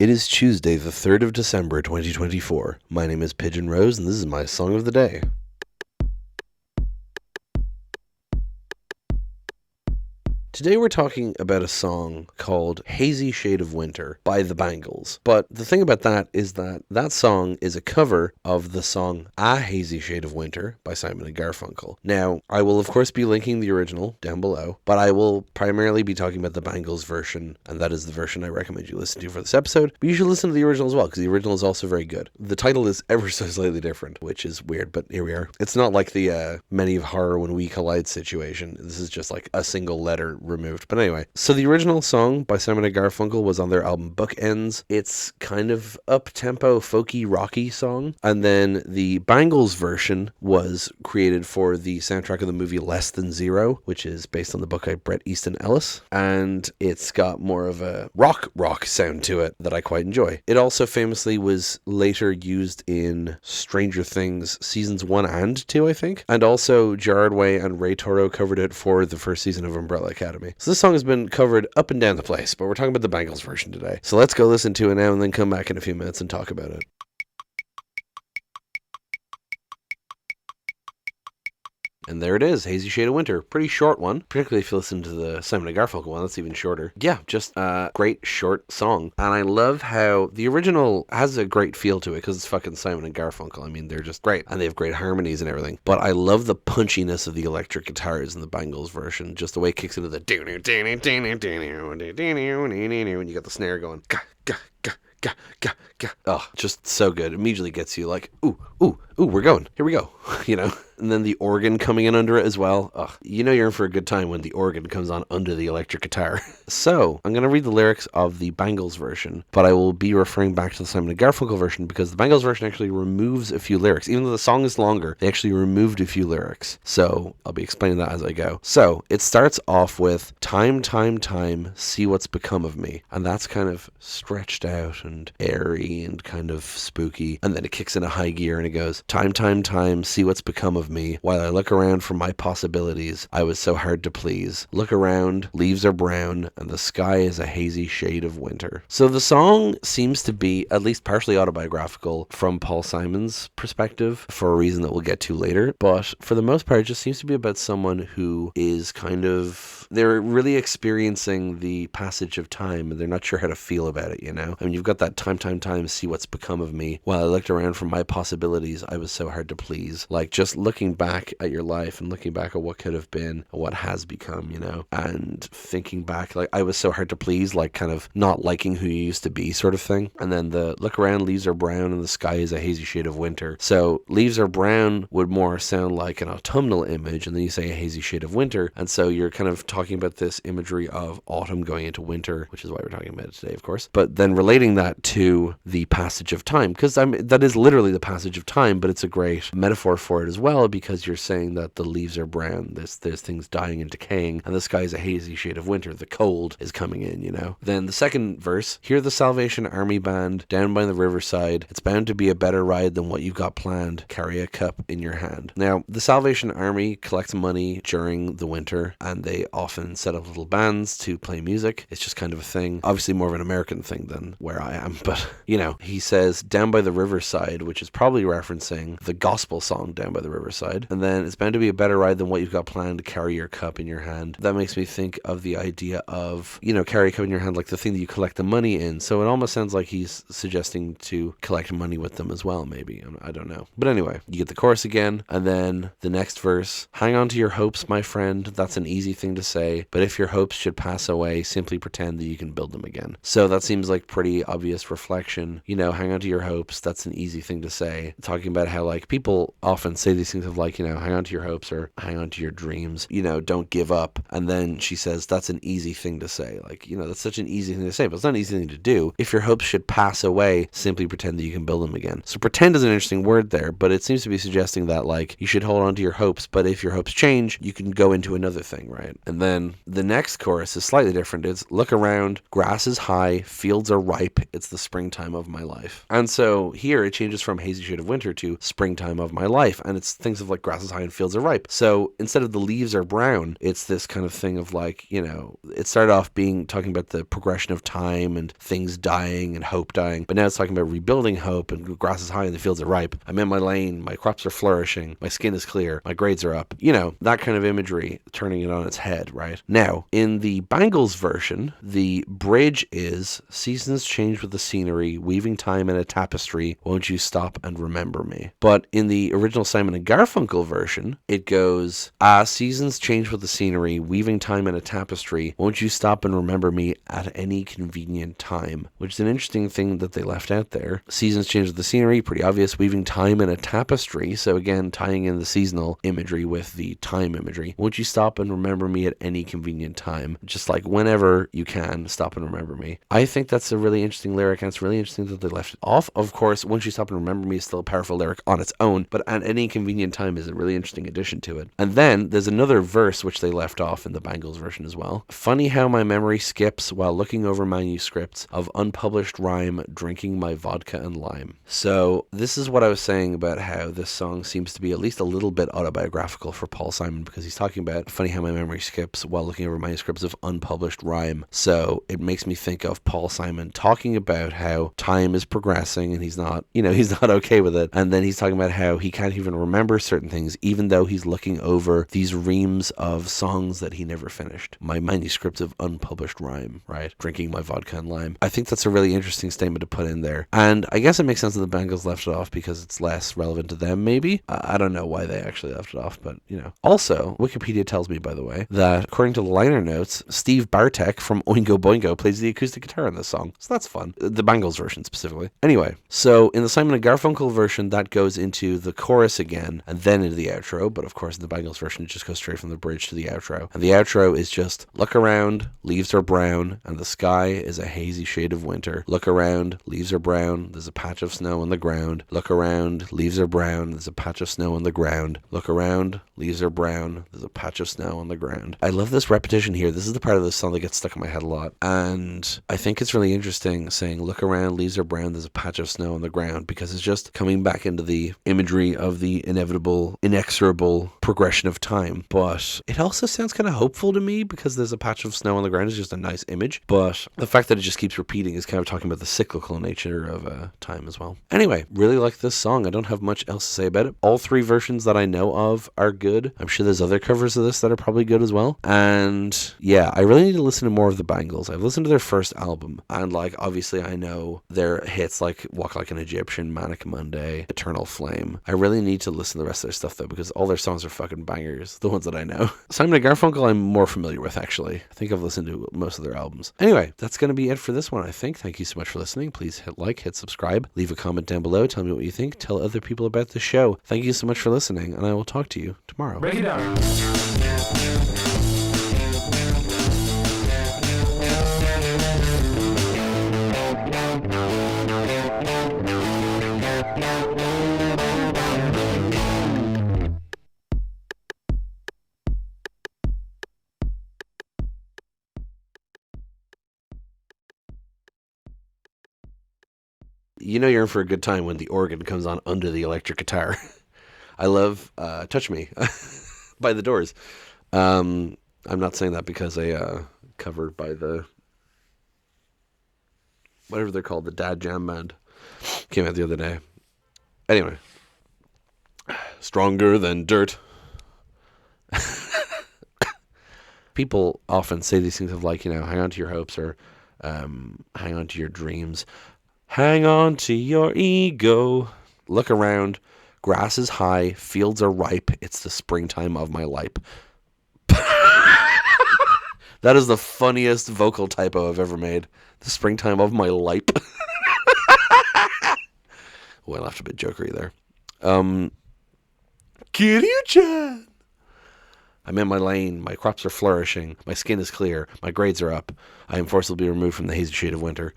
It is Tuesday, the 3rd of December, 2024. My name is Pigeon Rose, and this is my song of the day. Today we're talking about a song called Hazy Shade of Winter by the Bangles. But the thing about that is that that song is a cover of the song A Hazy Shade of Winter by Simon and Garfunkel. Now, I will of course be linking the original down below, but I will primarily be talking about the Bangles version, and that is the version I recommend you listen to for this episode. But you should listen to the original as well, because the original is also very good. The title is ever so slightly different, which is weird, but here we are. It's not like the Many of Horror When We Collide situation. This is just like a single letter removed. But anyway, so the original song by Simon and Garfunkel was on their album Bookends. It's kind of up-tempo, folky, rocky song. And then the Bangles version was created for the soundtrack of the movie Less Than Zero, which is based on the book by Bret Easton Ellis. And it's got more of a rock sound to it that I quite enjoy. It also famously was later used in Stranger Things seasons 1 and 2, I think. And also Gerard and Ray Toro covered it for the first season of Umbrella Academy. So this song has been covered up and down the place, but we're talking about the Bangles version today. So let's go listen to it now and then come back in a few minutes and talk about it. And there it is, Hazy Shade of Winter. Pretty short one, particularly if you listen to the Simon and Garfunkel one, that's even shorter. Yeah, just a great short song. And I love how the original has a great feel to it because it's fucking Simon and Garfunkel. I mean, they're just great. And they have great harmonies and everything. But I love the punchiness of the electric guitars in the Bangles version. Just the way it kicks into the when you got the snare going. Oh, just so good. Immediately gets you like, ooh, we're going. Here we go. You know? And then the organ coming in under it as well. Ugh, you know you're in for a good time when the organ comes on under the electric guitar. So, I'm going to read the lyrics of the Bangles version, but I will be referring back to the Simon and Garfunkel version because the Bangles version actually removes a few lyrics. Even though the song is longer, they actually removed a few lyrics. So, I'll be explaining that as I go. So, it starts off with, time, see what's become of me. And that's kind of stretched out and airy and kind of spooky. And then it kicks in a high gear and it goes, time, see what's become of me. While I look around for my possibilities, I was so hard to please. Look around, leaves are brown, and the sky is a hazy shade of winter. So the song seems to be at least partially autobiographical from Paul Simon's perspective for a reason that we'll get to later. But for the most part, it just seems to be about someone who is kind of, they're really experiencing the passage of time and they're not sure how to feel about it, you know? I mean, you've got that time, see what's become of me. While I looked around for my possibilities, I was so hard to please. Like, just looking back at your life and looking back at what could have been and what has become, you know, and thinking back, like, I was so hard to please, like, kind of not liking who you used to be sort of thing. And then the look around, leaves are brown, and the sky is a hazy shade of winter. So leaves are brown would more sound like an autumnal image, and then you say a hazy shade of winter, and so you're kind of talking about this imagery of autumn going into winter, which is why we're talking about it today, of course, but then relating that to the passage of time, because that is literally the passage of time, but it's a great metaphor for it as well, because you're saying that the leaves are brown, there's things dying and decaying, and the sky is a hazy shade of winter, the cold is coming in, you know. Then the second verse, hear the Salvation Army band down by the riverside, it's bound to be a better ride than what you've got planned, carry a cup in your hand. Now, the Salvation Army collects money during the winter, and they often set up little bands to play music. It's just kind of a thing, obviously more of an American thing than where I am, but, you know, he says down by the riverside, which is probably referencing the gospel song Down by the Riverside. And then it's bound to be a better ride than what you've got planned, to carry your cup in your hand. That makes me think of the idea of, you know, carry a cup in your hand, like the thing that you collect the money in. So it almost sounds like he's suggesting to collect money with them as well, maybe. I don't know. But anyway, you get the chorus again, and then the next verse, hang on to your hopes, my friend. That's an easy thing to say, but if your hopes should pass away, simply pretend that you can build them again. So that seems like pretty obvious reflection. You know, hang on to your hopes. That's an easy thing to say. Talking about how, like, people often say these things of, like, you know, hang on to your hopes or hang on to your dreams, you know, don't give up. And then she says, that's an easy thing to say. Like, you know, that's such an easy thing to say, but it's not an easy thing to do. If your hopes should pass away, simply pretend that you can build them again. So pretend is an interesting word there, but it seems to be suggesting that, like, you should hold on to your hopes, but if your hopes change, you can go into another thing, right? And then the next chorus is slightly different. It's look around, grass is high, fields are ripe, it's the springtime of my life. And so here it changes from hazy shade of winter to into springtime of my life. And it's things of like grass is high and fields are ripe. So instead of the leaves are brown, it's this kind of thing of like, it started off being talking about the progression of time and things dying and hope dying. But now it's talking about rebuilding hope and grass is high and the fields are ripe. I'm in my lane. My crops are flourishing. My skin is clear. My grades are up. That kind of imagery, turning it on its head, right? Now, in the Bangles version, the bridge is seasons change with the scenery, weaving time in a tapestry. Won't you stop and remember me? But in the original Simon and Garfunkel version, it goes, seasons change with the scenery, weaving time in a tapestry. Won't you stop and remember me at any convenient time? Which is an interesting thing that they left out there. Seasons change with the scenery, pretty obvious. Weaving time in a tapestry. So again, tying in the seasonal imagery with the time imagery. Won't you stop and remember me at any convenient time? Just like whenever you can, stop and remember me. I think that's a really interesting lyric, and it's really interesting that they left it off. Of course, Won't You Stop and Remember Me is still a powerful lyric on its own, but at any convenient time is a really interesting addition to it. And then there's another verse which they left off in the Bangles version as well. Funny how my memory skips while looking over manuscripts of unpublished rhyme, drinking my vodka and lime. So this is what I was saying about how this song seems to be at least a little bit autobiographical for Paul Simon, because he's talking about funny how my memory skips while looking over manuscripts of unpublished rhyme. So it makes me think of Paul Simon talking about how time is progressing and he's not okay with it. And then he's talking about how he can't even remember certain things, even though he's looking over these reams of songs that he never finished. My manuscripts of unpublished rhyme, right? Drinking my vodka and lime. I think that's a really interesting statement to put in there. And I guess it makes sense that the Bangles left it off because it's less relevant to them, maybe. I don't know why they actually left it off, but Also, Wikipedia tells me, by the way, that according to the liner notes, Steve Bartek from Oingo Boingo plays the acoustic guitar in this song. So that's fun. The Bangles version specifically. Anyway, so in the Simon and Garfunkel version, that goes into the chorus again and then into the outro. But of course, in the Bangles version, it just goes straight from the bridge to the outro. And the outro is just, look around, leaves are brown, and the sky is a hazy shade of winter. Look around, leaves are brown, there's a patch of snow on the ground. Look around, leaves are brown, there's a patch of snow on the ground. Look around, leaves are brown, there's a patch of snow on the ground. I love this repetition here. This is the part of the song that gets stuck in my head a lot. And I think it's really interesting saying, look around, leaves are brown, there's a patch of snow on the ground, because it's just coming back into the imagery of the inevitable, inexorable progression of time. But it also sounds kind of hopeful to me, because there's a patch of snow on the ground is just a nice image. But the fact that it just keeps repeating is kind of talking about the cyclical nature of time as well. Anyway, really like this song. I don't have much else to say about it. All three versions that I know of are good. I'm sure there's other covers of this that are probably good as well. And yeah, I really need to listen to more of the Bangles. I've listened to their first album, and obviously I know their hits like Walk Like an Egyptian, Manic Monday, Eternal Flame. I really need to listen to the rest of their stuff though, because all their songs are fucking bangers, the ones that I know. Simon and Garfunkel I'm more familiar with, actually. I think I've listened to most of their albums. Anyway, that's going to be it for this one, I think. Thank you so much for listening. Please hit like, hit subscribe, leave a comment down below, tell me what you think, tell other people about the show. Thank you so much for listening, and I will talk to you tomorrow. Break it down. You're in for a good time when the organ comes on under the electric guitar. I love Touch Me by The Doors. I'm not saying that because a cover by the, whatever they're called, the Dad Jam Band, came out the other day. Anyway, Stronger Than Dirt. People often say these things of hang on to your hopes, or hang on to your dreams. Hang on to your ego. Look around. Grass is high. Fields are ripe. It's the springtime of my life. That is the funniest vocal typo I've ever made. The springtime of my life. Oh, I laughed a bit jokery there. Kitty-chan. I'm in my lane. My crops are flourishing. My skin is clear. My grades are up. I am forcibly removed from the hazy shade of winter.